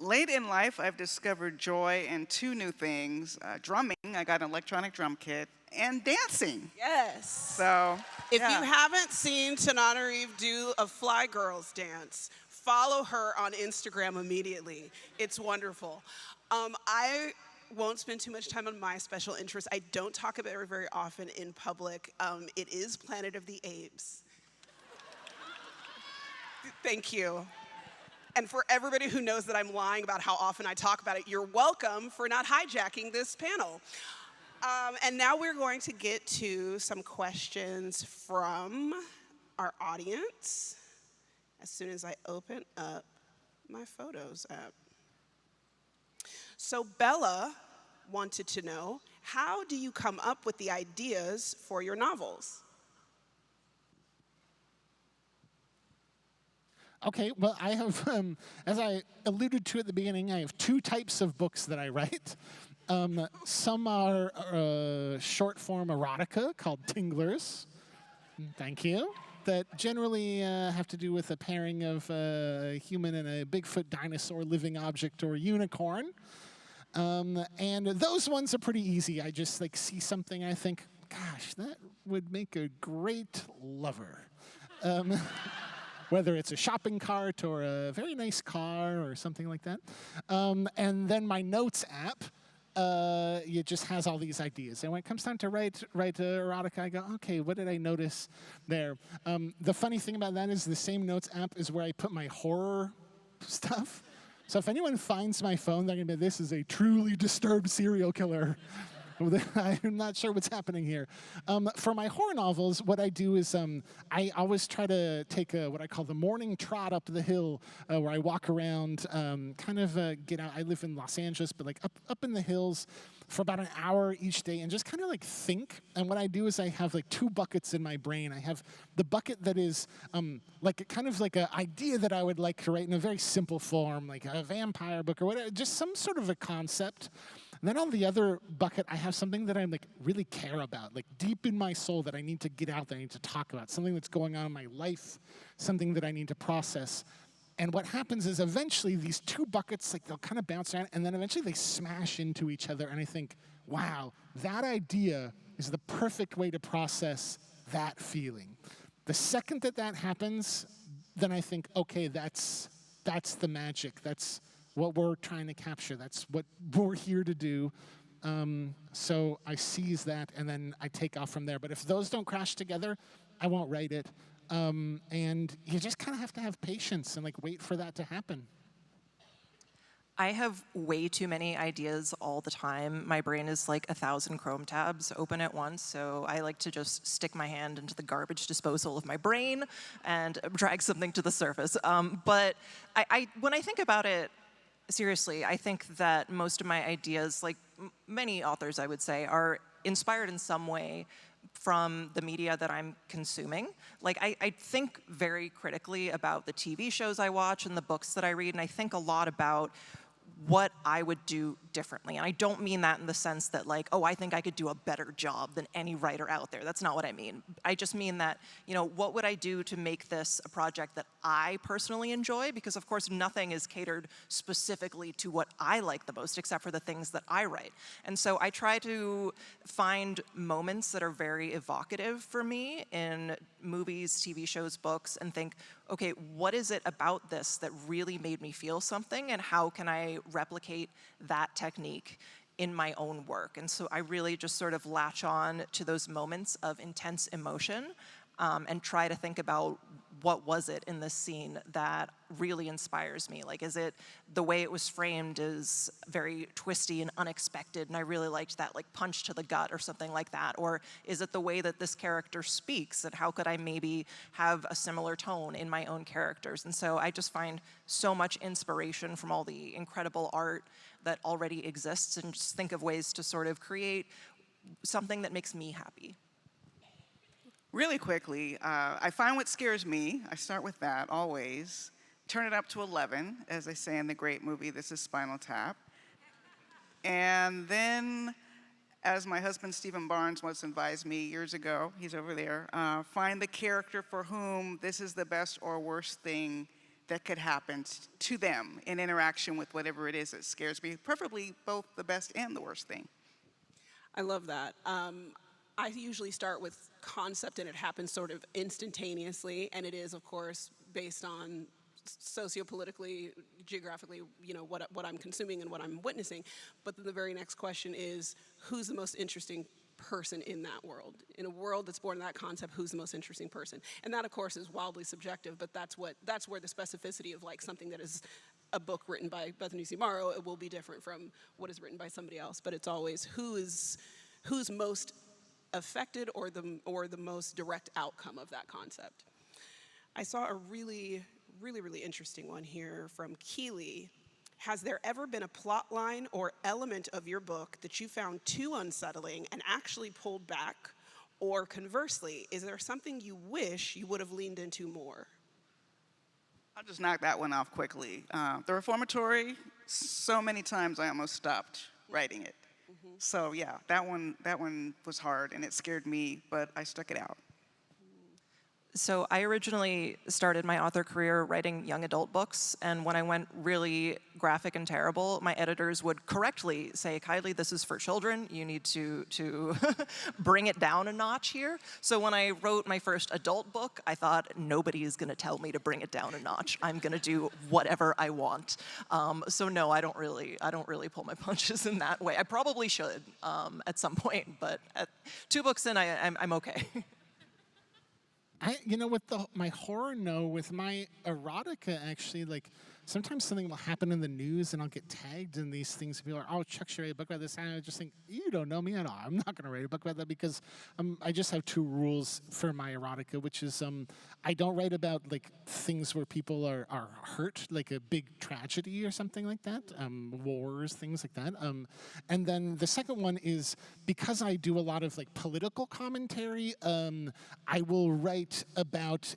Late in life, I've discovered joy in 2 new things. Drumming, I got an electronic drum kit, and dancing. Yes. So, If yeah. you haven't seen Tananarive do a Fly Girls dance, follow her on Instagram immediately. It's wonderful. I won't spend too much time on my special interest. I don't talk about it very often in public. It is Planet of the Apes. Thank you. And for everybody who knows that I'm lying about how often I talk about it, you're welcome for not hijacking this panel. And now we're going to get to some questions from our audience as soon as I open up my Photos app. So Bella wanted to know, how do you come up with the ideas for your novels? Okay, well, I have, as I alluded to at the beginning, I have 2 types of books that I write. Some are short form erotica called Tinglers. Thank you. That generally have to do with a pairing of a human and a Bigfoot dinosaur living object or unicorn. And those ones are pretty easy. I just like see something and I think, gosh, that would make a great lover. Whether it's a shopping cart or a very nice car or something like that. And then my notes app, it just has all these ideas. And when it comes time to write erotica, I go, okay, what did I notice there? The funny thing about that is the same notes app is where I put my horror stuff. So if anyone finds my phone, they're going to be, this is a truly disturbed serial killer. I'm not sure what's happening here. For my horror novels, what I do is I always try to take what I call the morning trot up the hill, where I walk around, kind of get out. I live in Los Angeles, but like up in the hills for about an hour each day and just kind of like think. And what I do is I have like 2 buckets in my brain. I have the bucket that is like kind of like an idea that I would like to write in a very simple form, like a vampire book or whatever, just some sort of a concept. And then on the other bucket, I have something that I like really care about, like deep in my soul that I need to get out there, I need to talk about, something that's going on in my life, something that I need to process. And what happens is eventually these 2 buckets, like they'll kind of bounce around, and then eventually they smash into each other. And I think, wow, that idea is the perfect way to process that feeling. The second that happens, then I think, okay, that's the magic. That's what we're trying to capture. That's what we're here to do. So I seize that, and then I take off from there. But if those don't crash together, I won't write it. and you just kind of have to have patience and like wait for that to happen. I have way too many ideas all the time. My brain is like 1,000 Chrome tabs open at once, so I like to just stick my hand into the garbage disposal of my brain and drag something to the surface. But when I think about it, seriously, I think that most of my ideas, like many authors I would say, are inspired in some way from the media that I'm consuming. Like I think very critically about the TV shows I watch and the books that I read, and I think a lot about what I would do differently. And I don't mean that in the sense that like, oh, I think I could do a better job than any writer out there. That's not what I mean. I just mean that, you know, what would I do to make this a project that I personally enjoy? Because of course, nothing is catered specifically to what I like the most, except for the things that I write. And so I try to find moments that are very evocative for me in movies, TV shows, books, and think, okay, what is it about this that really made me feel something, and how can I replicate that technique in my own work? And so I really just sort of latch on to those moments of intense emotion and try to think about what was it in this scene that really inspires me? Like, is it the way it was framed is very twisty and unexpected, and I really liked that like punch to the gut or something like that? Or is it the way that this character speaks, and how could I maybe have a similar tone in my own characters? And so I just find so much inspiration from all the incredible art that already exists, and just think of ways to sort of create something that makes me happy. Really quickly, I find what scares me. I start with that always. Turn it up to 11, as they say in the great movie, This is Spinal Tap. And then, as my husband Stephen Barnes once advised me years ago, he's over there, find the character for whom this is the best or worst thing that could happen to them in interaction with whatever it is that scares me, preferably both the best and the worst thing. I love that. I usually start with concept, and it happens sort of instantaneously, and it is, of course, based on sociopolitically, geographically, you know, what I'm consuming and what I'm witnessing. But then the very next question is, who's the most interesting person in that world? In a world that's born in that concept, who's the most interesting person? And that, of course, is wildly subjective, but that's where the specificity of like something that is a book written by Bethany C. Morrow, it will be different from what is written by somebody else. But it's always who's most affected or the most direct outcome of that concept. I saw a really interesting one here from Kylie. Has there ever been a plot line or element of your book that you found too unsettling and actually pulled back? Or conversely, is there something you wish you would have leaned into more? I'll just knock that one off quickly. The Reformatory, so many times I almost stopped writing it. So yeah, that one was hard and it scared me, but I stuck it out. So I originally started my author career writing young adult books, and when I went really graphic and terrible, my editors would correctly say, Kylie, this is for children. You need to bring it down a notch here. So when I wrote my first adult book, I thought, nobody is going to tell me to bring it down a notch. I'm going to do whatever I want. So no, I don't really pull my punches in that way. I probably should at some point, but at 2 books in, I'm okay. With my horror, no. With my erotica, actually, like, sometimes something will happen in the news and I'll get tagged in these things and people are, oh, Chuck should write a book about this. And I just think, you don't know me at all. I'm not going to write a book about that because I just have 2 rules for my erotica, which is I don't write about like things where people are hurt, like a big tragedy or something like that, wars, things like that. And then the second one is because I do a lot of like political commentary, I will write about,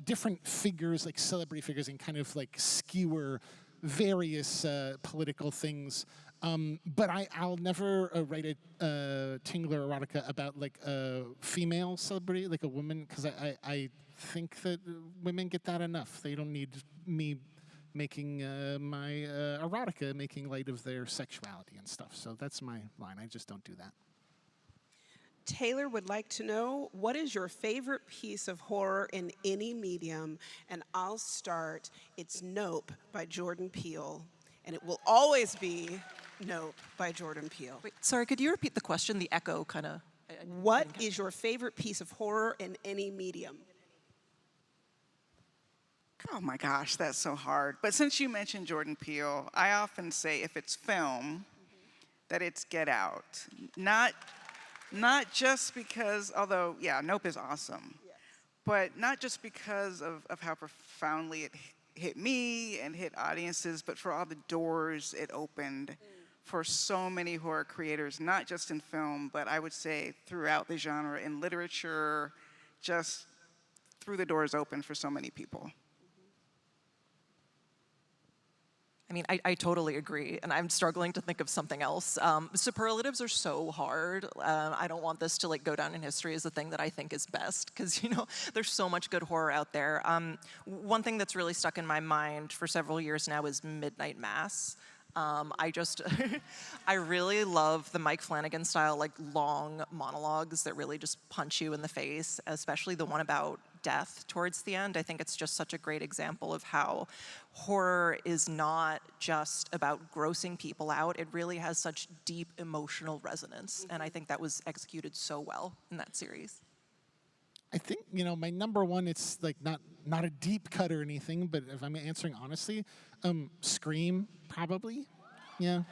different figures, like celebrity figures, and kind of like skewer various political things. But I'll never write a Tingler erotica about like a female celebrity, like a woman, because I think that women get that enough. They don't need me making my erotica, making light of their sexuality and stuff. So that's my line. I just don't do that. Taylor would like to know, what is your favorite piece of horror in any medium? And I'll start. It's Nope by Jordan Peele. And it will always be Nope by Jordan Peele. Wait, sorry, could you repeat the question? The echo kind of... What is your favorite piece of horror in any medium? Oh my gosh, that's so hard. But since you mentioned Jordan Peele, I often say if it's film, that it's Get Out. Not just because, although, yeah, Nope is awesome, but not just because of how profoundly it hit me and hit audiences, but for all the doors it opened for so many horror creators, not just in film, but I would say throughout the genre, in literature, just threw the doors open for so many people. I mean, I totally agree, and I'm struggling to think of something else. Superlatives are so hard. I don't want this to like go down in history as the thing that I think is best, because there's so much good horror out there. One thing that's really stuck in my mind for several years now is Midnight Mass. I really love the Mike Flanagan style, like long monologues that really just punch you in the face, especially the one about death towards the end. I think it's just such a great example of how horror is not just about grossing people out. It really has such deep emotional resonance, and I think that was executed so well in that series. I think, my number one, it's like not a deep cut or anything, but if I'm answering honestly, Scream, probably. Yeah.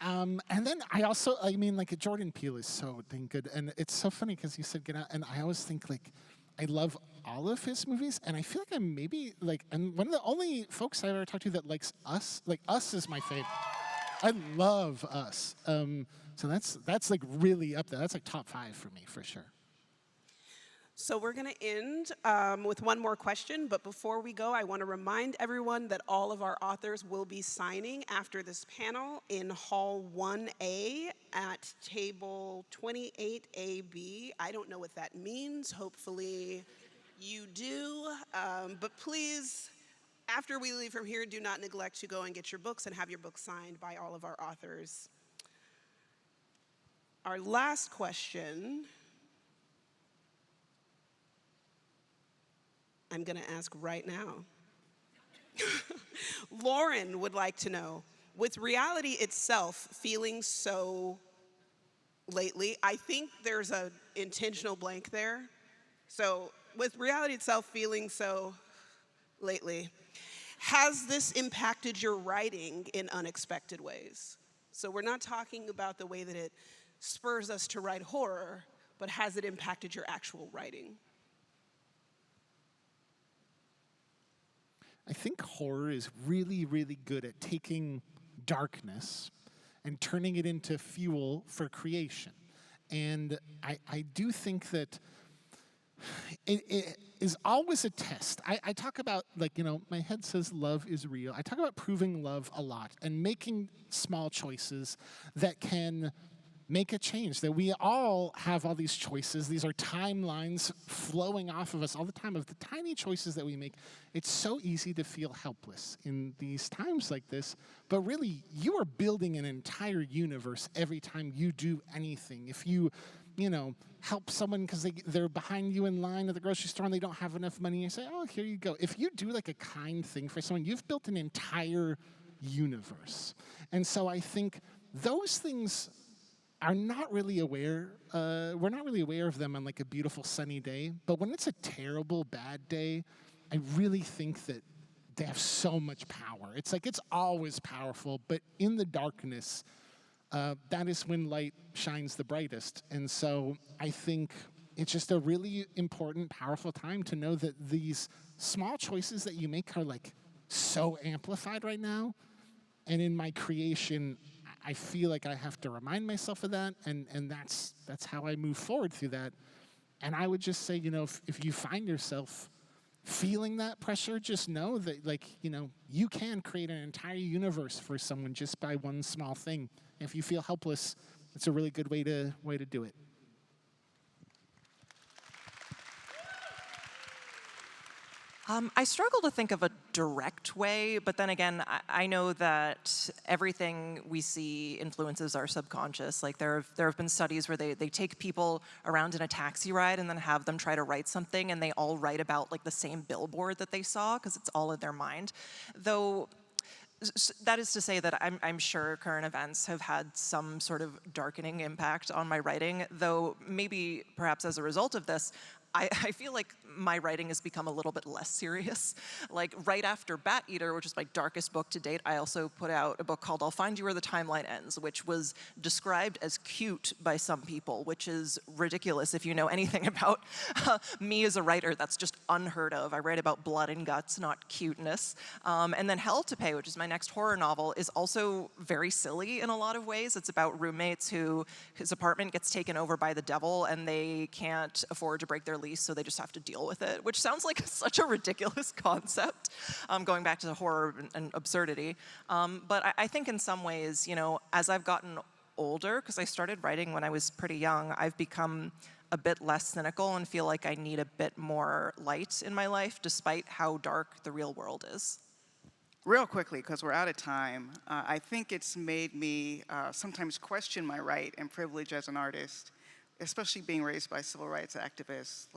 And then I also, Jordan Peele is so dang good. And it's so funny because you said Get Out, and I always think, I love all of his movies, and I feel like I'm maybe, and one of the only folks I've ever talked to that likes Us. Us is my favorite. I love Us. So that's really up there. That's top 5 for me, for sure. So we're going to end with one more question, but before we go, I want to remind everyone that all of our authors will be signing after this panel in Hall 1A at table 28AB. I don't know what that means. Hopefully you do. But please, after we leave from here, do not neglect to go and get your books and have your books signed by all of our authors. Our last question I'm going to ask right now. Lauren would like to know, with reality itself feeling so lately, I think there's an intentional blank there. So with reality itself feeling so lately, has this impacted your writing in unexpected ways? So we're not talking about the way that it spurs us to write horror, but has it impacted your actual writing? I think horror is really, really good at taking darkness and turning it into fuel for creation. And I do think that it is always a test. I talk about, my head says love is real. I talk about proving love a lot and making small choices that can make a change, that we all have all these choices. These are timelines flowing off of us all the time of the tiny choices that we make. It's so easy to feel helpless in these times like this, but really, you are building an entire universe every time you do anything. If you help someone because they're behind you in line at the grocery store and they don't have enough money, you say, oh, here you go. If you do a kind thing for someone, you've built an entire universe. And so I think those things are not really aware, we're not really aware of them on a beautiful sunny day, but when it's a terrible, bad day, I really think that they have so much power. It's it's always powerful, but in the darkness, that is when light shines the brightest. And so I think it's just a really important, powerful time to know that these small choices that you make are so amplified right now. And in my creation, I feel like I have to remind myself of that, and that's how I move forward through that. And I would just say, if you find yourself feeling that pressure, just know that, you can create an entire universe for someone just by one small thing. If you feel helpless, it's a really good way to do it. I struggle to think of a direct way, but then again, I know that everything we see influences our subconscious. There have been studies where they take people around in a taxi ride and then have them try to write something, and they all write about the same billboard that they saw because it's all in their mind. Though that is to say that I'm sure current events have had some sort of darkening impact on my writing, though maybe perhaps as a result of this, I feel like my writing has become a little bit less serious. Like right after Bat Eater, which is my darkest book to date, I also put out a book called I'll Find You Where the Timeline Ends, which was described as cute by some people, which is ridiculous if you know anything about me as a writer. That's just unheard of. I write about blood and guts, not cuteness. And then Hell to Pay, which is my next horror novel, is also very silly in a lot of ways. It's about roommates who his apartment gets taken over by the devil and they can't afford to break their lease, so they just have to deal with it, which sounds like such a ridiculous concept, going back to horror and absurdity. But I think in some ways, you know, as I've gotten older, because I started writing when I was pretty young, I've become a bit less cynical and feel like I need a bit more light in my life, despite how dark the real world is. Real quickly, because we're out of time, I think it's made me sometimes question my right and privilege as an artist, especially being raised by civil rights activists.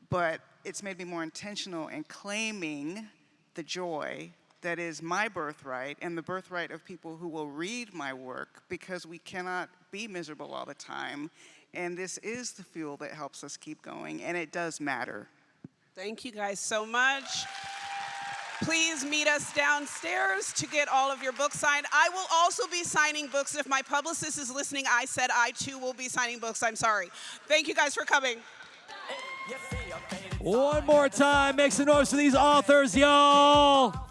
But it's made me more intentional in claiming the joy that is my birthright and the birthright of people who will read my work, because we cannot be miserable all the time. And this is the fuel that helps us keep going, and it does matter. Thank you guys so much. Please meet us downstairs to get all of your books signed. I will also be signing books. If my publicist is listening, I said I too will be signing books. I'm sorry. Thank you guys for coming. One more time, make some noise for these authors, y'all.